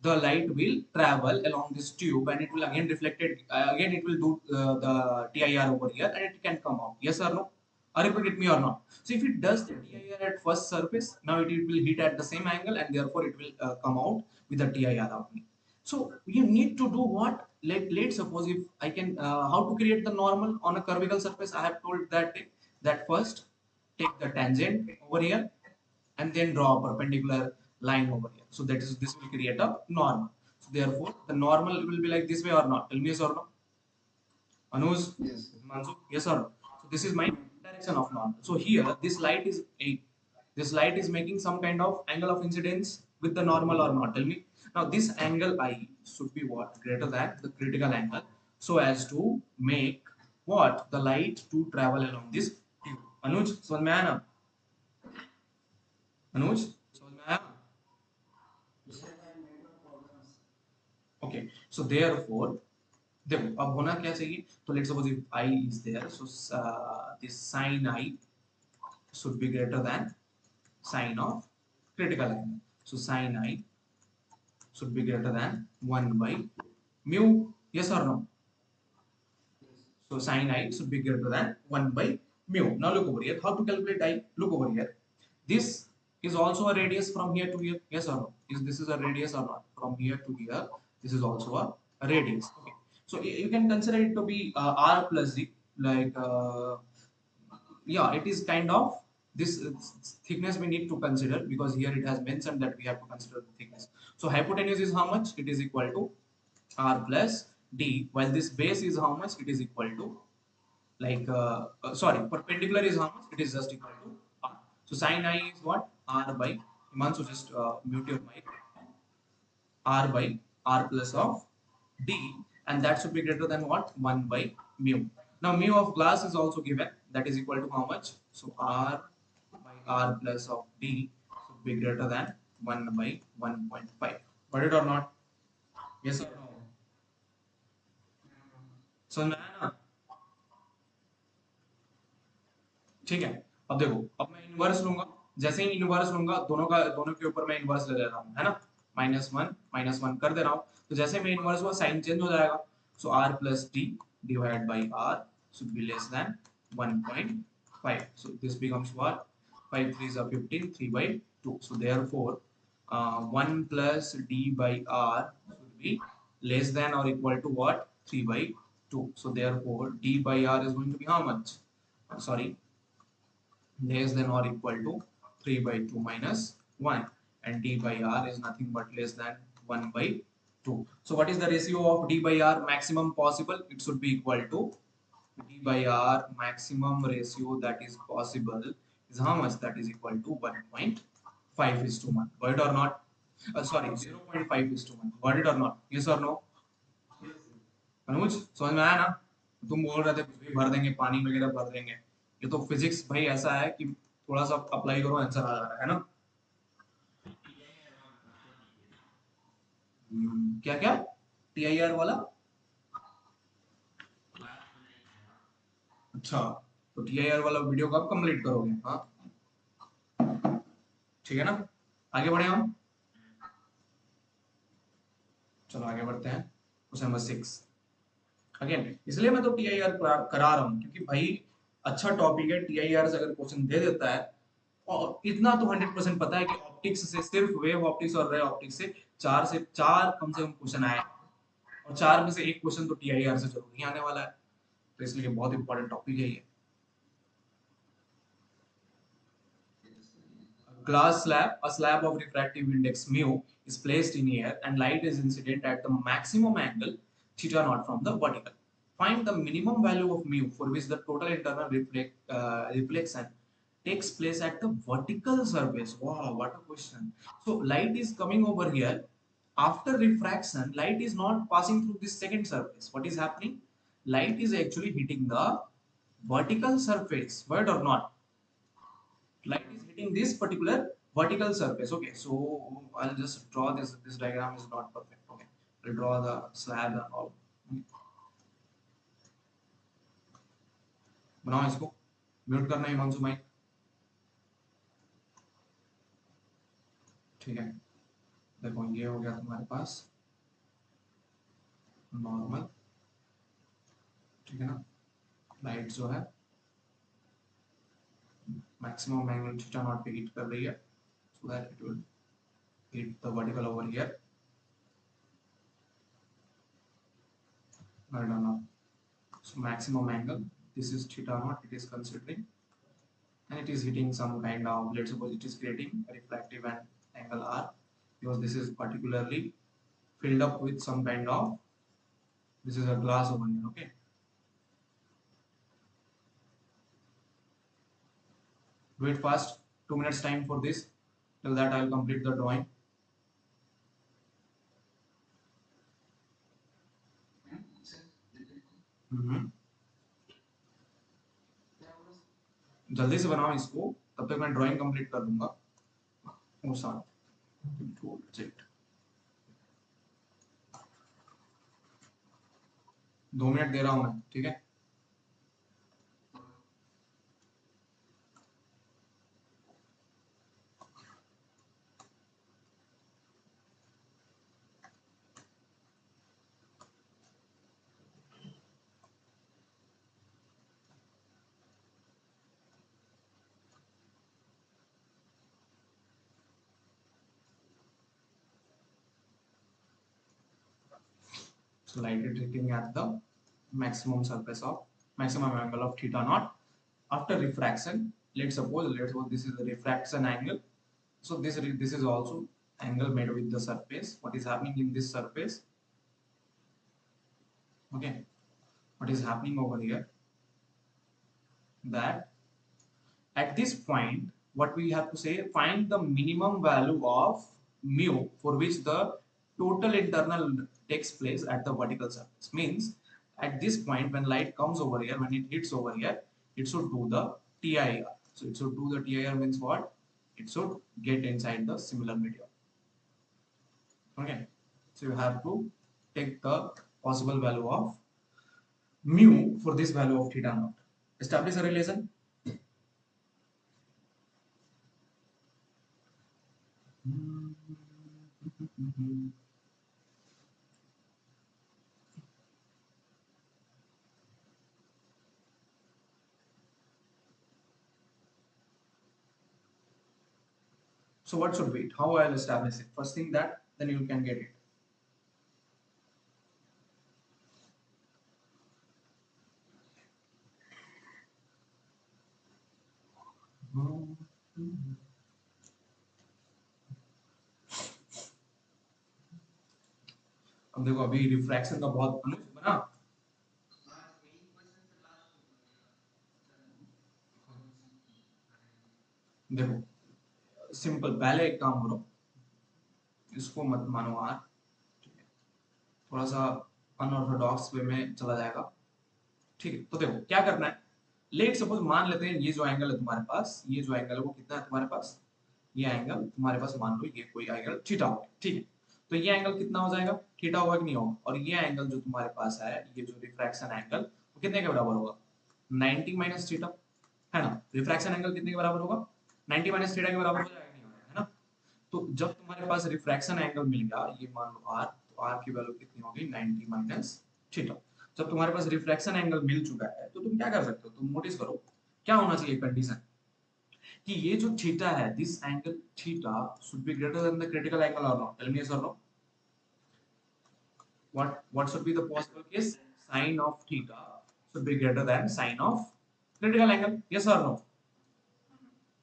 The light will travel along this tube and it will again reflected, again it will do the TIR over here and it can come out. Yes or no? Are you able to get me or not? So if it does the TIR at first surface, now it will hit at the same angle and therefore it will come out with the TIR only. So you need to do what? Let's suppose if I can, how to create the normal on a curvical surface. I have told that first take the tangent over here and then draw a perpendicular line over here. So that is this will create a normal. So therefore the normal will be like this way or not? Tell me yes or no. Anuj, yes. Mansu, yes or no? So this is my direction of normal. So here this light is 8. This light is making some kind of angle of incidence with the normal or not. Tell me. Now this angle I should be what? Greater than the critical angle. So as to make what? The light to travel along this tube. Anuj, समझ में आया ना? अनुज समझ में आया. Okay so therefore देखो अब होना क्या चाहिए. तो let's suppose if I is there, so this sin I should be greater than sine of critical angle. So sin I should be greater than 1 by mu. Yes or no? So sin I should be greater than 1 by mu. Now look over here. How to calculate I? Look over here. This is also a radius from here to here. Yes or no? This is a radius or not? From here to here, this is also a radius. Okay. So you can consider it to be R plus Z. Like, yeah, it is kind of this thickness we need to consider because here it has mentioned that we have to consider the thickness. So hypotenuse is how much? It is equal to R plus D, while this base is how much? It is equal to, like, sorry, perpendicular is how much? It is just equal to R. So sin I is what? R by, Himanshu, just mute your mic. R by R plus of D, and that should be greater than what? 1 by mu. Now mu of glass is also given, that is equal to how much? So R by R plus of D should be greater than 1 by 1.5. Got it or not? Yes or no? समझ में आया ना. ठीक है. अब देखो, अब मैं इनवर्स लूंगा. जैसे ही इनवर्स लूंगा, दोनों के ऊपर मैं इनवर्स ले रहा हूँ, है ना. -1 कर दे रहा हूँ. तो जैसे मैं इनवर्स हुआ साइन चेंज हो जाएगा. So R plus D divide by R should be less than 1.5. So this becomes what? 5 3s are 15, 3 by 2. So therefore 1 plus d by r should be less than or equal to what? 3 by 2. So therefore d by r is going to be how much? Sorry, less than or equal to 3 by 2 minus 1, and d by r is nothing but less than 1 by 2. So what is the ratio of d by r maximum possible? It should be equal to d by r maximum ratio that is possible is how much? That is equal to 1.5 is to 1. Got it or not? Sorry, 0.5 is to 1. Got it or not? Yes or no? अनुज समझ में आया ना? तुम बोल रहे थे कुछ भी भर देंगे, पानी वगैरह भर देंगे। ये तो फिजिक्स भाई ऐसा है कि थोड़ा सा अप्लाई करो आंसर आ जा रहा है ना। क्या क्या टीआईआर वाला? अच्छा, तो टीआईआर वाला वीडियो कब कंप्लीट करोगे? हाँ ठीक है ना, आगे बढ़े हम। चलो आगे बढ़ते हैं। क्वेश्चन नंबर 6 अगेन, इसलिए मैं तो टीआईआर करा रहा हूँ क्योंकि भाई अच्छा टॉपिक है। टीआईआर से अगर क्वेश्चन दे देता है, और इतना तो 100% पता है कि ऑप्टिक्स से, सिर्फ वेव ऑप्टिक्स और रे ऑप्टिक्स से चार कम से कम क्वेश्चन आए, और चार में से एक क्वेश्चन तो टीआईआर से जरूर ही आने वाला है। तो इसलिए बहुत इंपॉर्टेंट टॉपिक है ये। Glass slab, a slab of refractive index mu is placed in air and light is incident at the maximum angle theta naught from the vertical. Find the minimum value of mu for which the total internal reflection takes place at the vertical surface. Wow, what a question. So light is coming over here. After refraction, light is not passing through this second surface. What is happening? Light is actually hitting the vertical surface, right or not? Light is hitting this particular vertical surface. Okay, so I'll just draw this. This diagram is not perfect. Okay, I'll draw the slab and all. बनाओ इसको, mute करना है Himanshu mic. ठीक है, देखो ये हो गया तुम्हारे पास नॉर्मल, ठीक है ना। लाइट जो है मैक्सिमम एंगल थीटा नॉट पे हिट कर रही है, so that it will hit the vertical over here. I don't know. So maximum angle, this is theta naught, it is considering, and it is hitting some kind of, let's suppose it is creating a refractive angle R, because this is particularly filled up with some kind of, this is a glass over here. Okay, do it fast, 2 minutes time for this. Till that I will complete the drawing. जल्दी से बनाओ इसको, तब तक मैं drawing complete कर दूंगा। वो साथ 2 मिनट दे रहा हूं मैं, ठीक है। So light is hitting at the maximum surface of maximum angle of theta naught. After refraction, let's suppose this is the refraction angle. So this is also angle made with the surface. What is happening in this surface? Okay, what is happening over here? That at this point, what we have to say, find the minimum value of mu for which the total internal takes place at the vertical surface. Means at this point, when light comes over here, when it hits over here, it should do the TIR. So it should do the TIR means what? It should get inside the similar medium. Okay, so you have to take the possible value of mu for this value of theta naught. Establish a relation. So what should be it? How I'll establish it? First thing that, then you can get it. अब देखो अभी refraction का बहुत बना। देखो simple, पहले एक काम करो, इसको मत मानो यार, थोड़ा सा अनऑर्थोडॉक्स वे में चला जाएगा। ठीक है, तो देखो क्या करना है। लेट सपोज मान लेते हैं ये जो एंगल है तुम्हारे पास, ये जो एंगल है वो कितना है तुम्हारे पास, ये एंगल तुम्हारे पास मान लो ये कोई एंगल थीटा हो, ठीक है। तो ये एंगल कितना हो जाएगा, थीटा होगा कि नहीं होगा, और ये एंगल जो तुम्हारे पास है, ये जो रिफ्रैक्शन एंगल वो कितने के बराबर होगा, 90 माइनस थीटा, है ना। रिफ्रैक्शन एंगल कितने के बराबर होगा, 90 माइनस थीटा के बराबर हो जाएगा, नहीं हो जाएगा, है ना। तो जब तुम्हारे पास रिफ्रैक्शन एंगल मिल गया, ये मान लो आर, तो आर की वैल्यू कितनी होगी, 90 माइनस थीटा। जब तुम्हारे पास रिफ्लेक्शन एंगल मिल चुका है तो तुम क्या कर सकते हो, तुम नोटिस करो क्या होना चाहिए कंडीशन, कि ये जो थीटा है, this angle theta should be greater than the critical angle और नॉट, टेल मी यस और no. What should be the possible case, sin of theta should be greater than sin of critical angle, yes or no,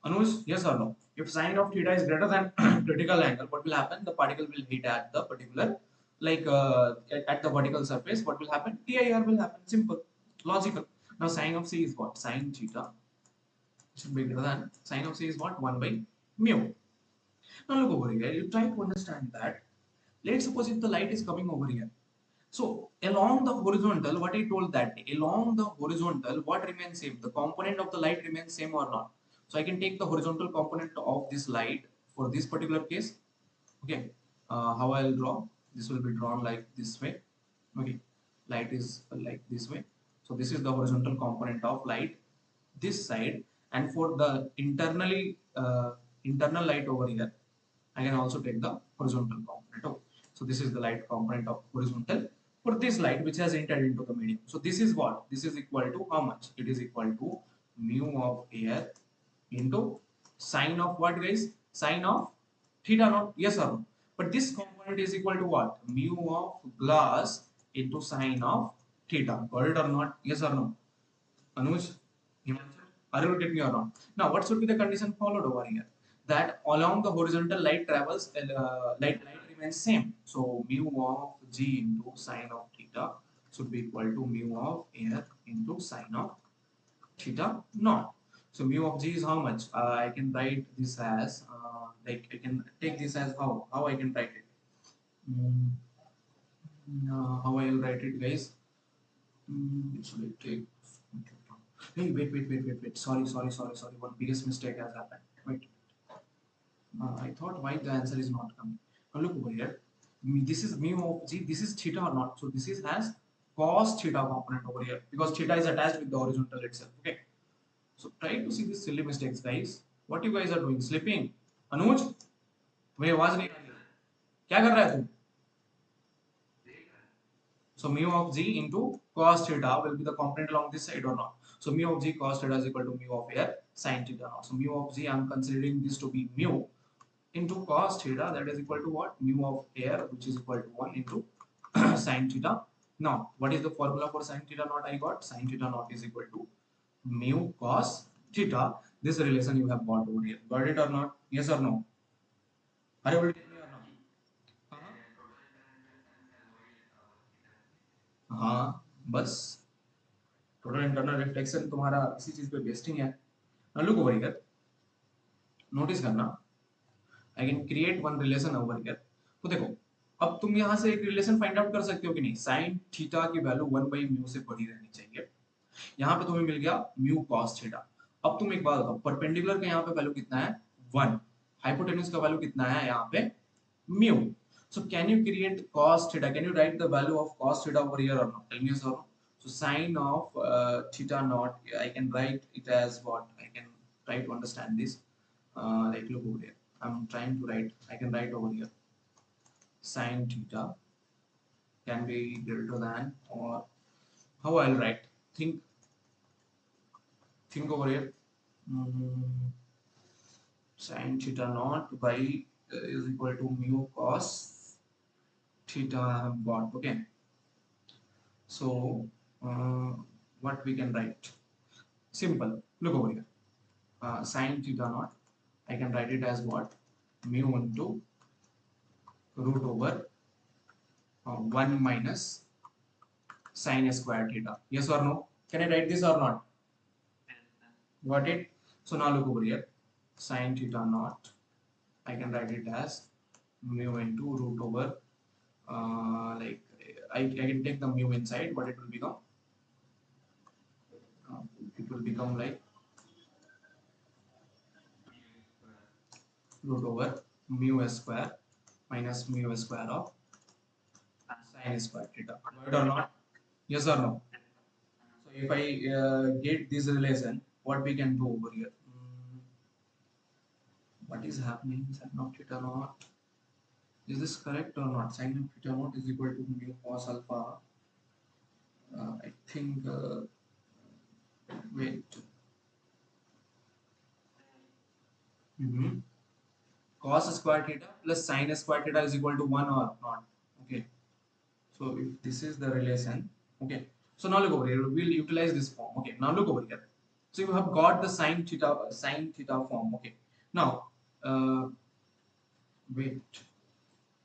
Anush, yes or no? If sin of theta is greater than critical angle, what will happen, the particle will hit at the particular, like at the vertical surface, what will happen, TIR will happen, simple, logical. Now sin of c is what, sin theta should be greater than, sin of c is what, 1 by mu. Now look over here, you try to understand that. Let's suppose if the light is coming over here, so along the horizontal, what I told that along the horizontal, what remains same? The component of the light remains same or not? So I can take the horizontal component of this light for this particular case. Okay, how I'll draw? This will be drawn like this way. Okay, light is like this way. So this is the horizontal component of light, this side, and for the internal light over here, I can also take the horizontal component. Okay. So this is the light component of horizontal for this light which has entered into the medium. So this is what? This is equal to how much? It is equal to mu of air into sine of what, guys? Sine of theta naught. Yes or no? But this component is equal to what? Mu of glass into sine of theta. Got it or not? Yes or no? Anuj, Himanshu, are you getting me or not? Now, what should be the condition followed over here? That along the horizontal light travels, light remains same. So mu of g into sine of theta should be equal to mu of air into sine of theta naught. So mu of g is how much? I can write this as like I can take this as how? How I can write it? Mm, how I will write it, guys? Should I take? Hey, wait. Sorry. One biggest mistake has happened. Wait. I thought why the answer is not coming. Now look over here. This is mu of g. This is theta or not? So this is has cos theta component over here because theta is attached with the horizontal itself. Okay. So try to see these silly mistakes, guys. What you guys are doing? Sleeping? Anuj, तुम्हें आवाज नहीं आ रही? क्या कर रहा है तू? So mu of g into cos theta will be the component along this side or not? So mu of g cos theta is equal to mu of air sin theta naught. So mu of g, I am considering this to be mu into cos theta, that is equal to what? Mu of air, which is equal to 1 into sin theta naught. What is the formula for sin theta naught? I got sin theta naught is equal to mu cos theta. This relation you have got over here. Got it or not? Yes or no? Are you able to get me or not? हाँ, बस total internal reflection तुम्हारा इसी चीज पे बेस्टिंग है। Now look over here, notice करना, I can create one relation over here. तो देखो अब तुम यहाँ से एक रिलेशन फाइंड आउट कर सकते हो कि नहीं, साइन थीटा की वैल्यू 1 बाई म्यू से बड़ी रहनी चाहिए। यहाँ पे तुम्हें मिल गया म्यू कॉस थीटा। अब तुम एक बात बताओ, परपेंडिकुलर का यहाँ पे वैल्यू कितना है, 1। हाइपोटेन्यूज का वैल्यू कितना है यहाँ पे, mu. So can you create cos theta? Can you write the value of cos theta over here or not? Tell me yes or no. So sine of theta naught, I can write it as what? I can try to understand this. Like look over here. I'm trying to write. I can write over here. Sine theta can be greater than, or how I'll write? Think over here. Mm, Sine theta naught by is equal to mu cos theta I have got. Okay. So what we can write? Simple. Look over here. Sine theta naught, I can write it as what? Mu into root over 1 minus sine square theta. Yes or no? Can I write this or not? Got it? So now look over here. Sine theta naught, I can write it as mu into root over like I can take the mu inside. What it will become? It will become like root over mu square minus mu square of sine square theta. Right or not? Yes or no? So if I get this relation, what we can do over here? What is happening? Sine of theta naught. Is this correct or not? Sine of theta naught is equal to mu cos alpha. I think. Wait. Cos square theta plus sine square theta is equal to 1 or not? Okay. So if this is the relation, okay. So now look over here. We'll utilize this form. Okay. Now look over here. So you have got the sine theta form. Okay. Now, wait.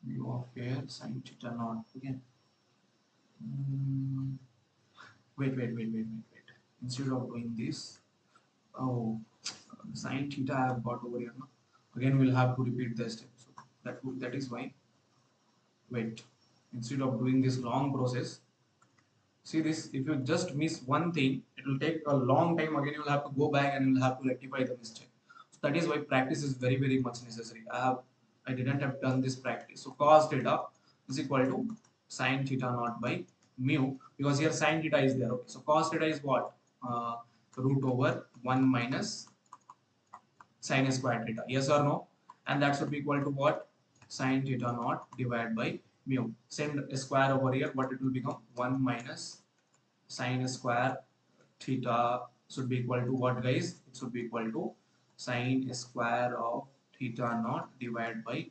Mu of here sine theta naught. Okay. Wait. Instead of doing this, oh, sine theta I have got over here. No? Again, we'll have to repeat the step. So that is why. Wait. Instead of doing this long process, see this. If you just miss one thing, it will take a long time. Again, you will have to go back and you will have to rectify the mistake. So that is why practice is very much necessary. I didn't have done this practice. So cos theta is equal to sine theta naught by mu, because here sine theta is there. Okay. So cos theta is what? Root over 1 minus sine square theta. Yes or no? And that should be equal to what? Sine theta naught divided by mu. Send a square over here. What it will become? 1 minus sine square theta should be equal to what, guys? It should be equal to sine square of theta naught divided by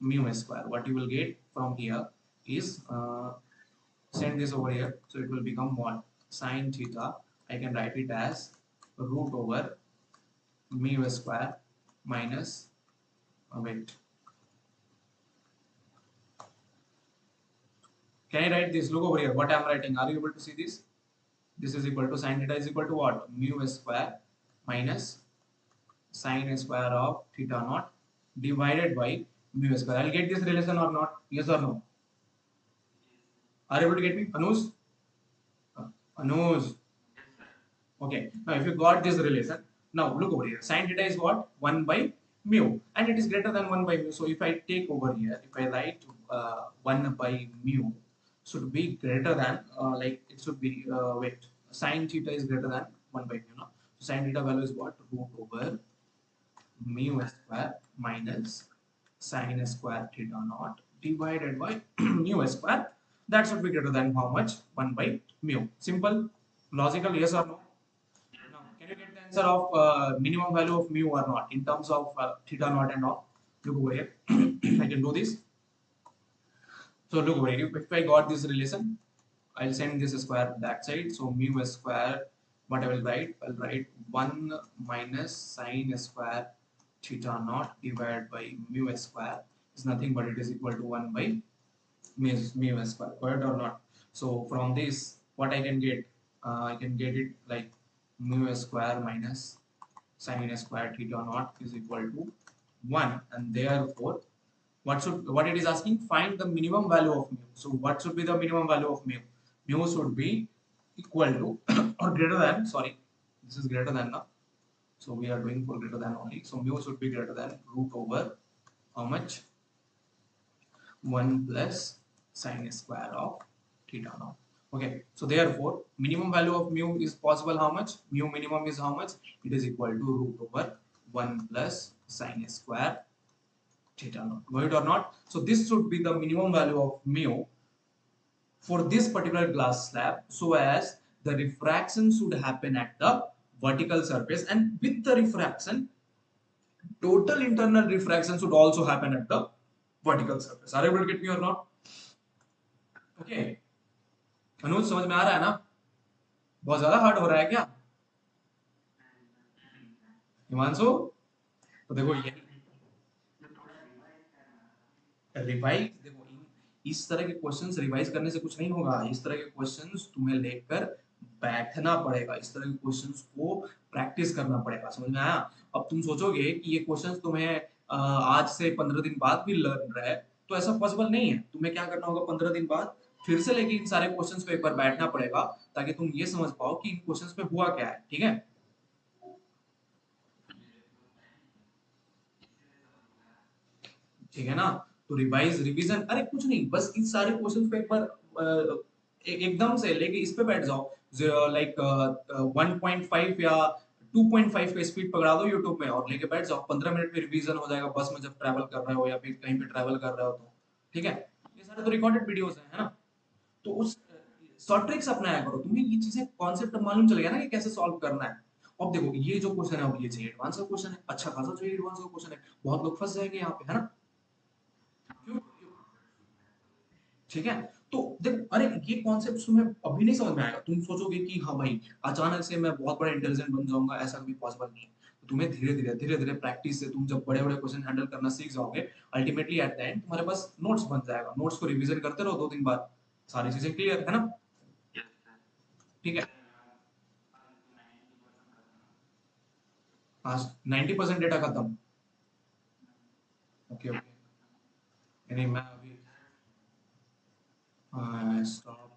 mu square. What you will get from here is send this over here. So it will become what? Sine theta. I can write it as root over mu square minus wait. Can I write this? Look over here. What I am writing. Are you able to see this? This is equal to sine theta is equal to what? Mu square minus sine square of theta naught divided by mu square. I'll get this relation or not? Yes or no? Are you able to get me? Anuj? Anuj. Okay. Now if you got this relation, now look over here. Sine theta is what? 1 by mu. And it is greater than 1 by mu. So if I take over here, if I write 1 by mu, should be greater than like it should be wait, sine theta is greater than 1 by mu. No? So sine theta value is what? Root over mu square minus sine square theta naught divided by mu square. That should be greater than how much? 1 by mu. Simple, logical, yes or no? Now, can you get the answer of minimum value of mu or not in terms of theta naught and all? Look over here. I can do this. So look over here. If I got this relation, I'll send this square that side. So mu square, what I will write? I'll write 1 minus sine square theta naught divided by mu square is nothing but it is equal to 1 by mu square. Correct or not? So from this, what I can get? I can get it like mu square minus sine square theta naught is equal to 1, and therefore what it is asking? Find the minimum value of mu. So what should be the minimum value of mu? Mu should be equal to or greater than, sorry, this is greater than now. So we are doing for greater than only. So mu should be greater than root over how much? 1 plus sine square of theta naught. Okay, so therefore minimum value of mu is possible how much? Mu minimum is how much? It is equal to root over 1 plus sine square theta naught. Got it or not? So this should be the minimum value of mu for this particular glass slab, so as the refraction should happen at the vertical surface, and with the refraction, total internal refraction should also happen at the vertical surface. Are you able to get me or not? Okay. अनुज समझ में आ रहा है ना? बहुत ज्यादा hard हो रहा है क्या? हिमांशु, तो देखो ये रिवाइज, देखो इस तरह के क्वेश्चंस रिवाइज करने से कुछ नहीं होगा। इस तरह के क्वेश्चंस तुम्हें लेकर बैठना पड़ेगा, इस तरह के क्वेश्चंस को प्रैक्टिस करना पड़ेगा, समझ में आया? अब तुम सोचोगे कि ये क्वेश्चंस तुम्हें आज से 15 दिन बाद भी लर्न रहे, तो ऐसा पॉसिबल नहीं है। तुम्हें क्या करना होगा, 15 दिन बाद फिर से लेके इन सारे क्वेश्चंस पे एक बार बैठना पड़ेगा, ताकि तुम ये समझ पाओ कि इन क्वेश्चंस पे हुआ क्या है, ठीक है? ठीक है ना? तो रिवाइज रिवीजन, अरे कुछ नहीं, बस इन सारे क्वेश्चंस पे एक बार एकदम से लेके इस पे बैठ जाओ, लाइक 1.5 या 2.5 पे स्पीड पकड़ा दो यूट्यूब में और लेके बैठ जाओ, 15 मिनट में रिवीजन हो जाएगा, बस में जब ट्रैवल कर रहे हो या फिर कहीं पे ट्रैवल कर रहे हो तो। ठीक है? ये सारे तो रिकॉर्डेड वीडियोस हैं, है ना? तो उस शॉर्ट ट्रिक्स अपनाया करो, तुम्हें ये चीजें कॉन्सेप्ट मालूम चल गया ना कि कैसे सॉल्व करना है। अब देखो ये जो क्वेश्चन है, अब ये जेई एडवांस का क्वेश्चन है, अच्छा खासा जेई एडवांस का क्वेश्चन है, बहुत लोग फंस जाएंगे यहाँ पे, है ना? क्यों? ठीक है? तो देखो, अरे ये कॉन्सेप्ट तुम्हें अभी नहीं समझ में आएगा, तुम सोचोगे कि हाँ भाई अचानक से मैं बहुत बड़ा इंटेलिजेंट बन जाऊंगा, ऐसा कभी पॉसिबल नहीं है। तो तुम्हें धीरे धीरे प्रैक्टिस से तुम जब बड़े बड़े क्वेश्चन हैंडल करना सीख जाओगे, अल्टीमेटली एट द एंड तुम्हारे पास नोट्स बन जाएगा, नोट्स को रिवीजन करते रहो 2 दिन बाद, सारी चीजें क्लियर है ना? ठीक है? आज 90% डेटा खत्म? Okay okay. नहीं मैं अभी, हाँ स्टॉप।